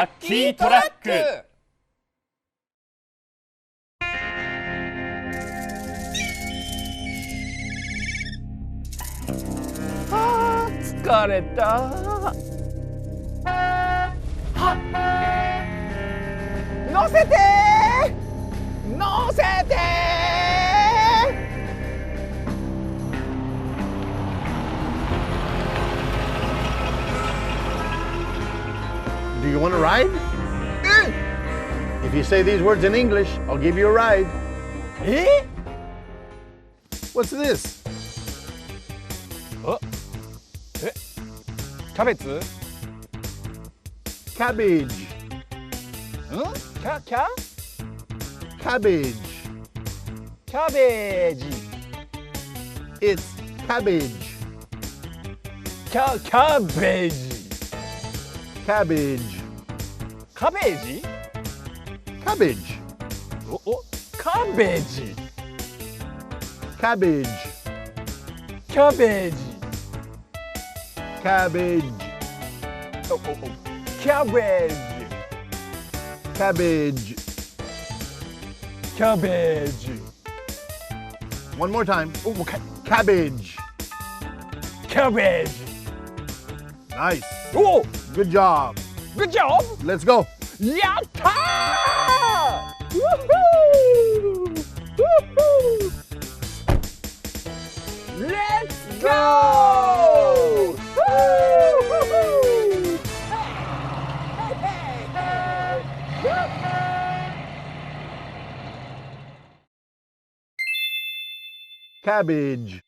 ャッキートラック。あー疲れた。乗せて乗せて。Do you want a ride? If you say these words in English, I'll give you a ride. What's this? キャベツCabbage. キャCabbage. ベージ It's cabbage. キャベージ Cabbage. カベージ Cabbage. カベージ Cabbage. キャベージ Cabbage. キャベージ Cabbage. キャベージ One more time. もう一回 Cabbage. キャベージ Nice. お Good job. Good job! Let's go. やったー Let's go! Cabbage.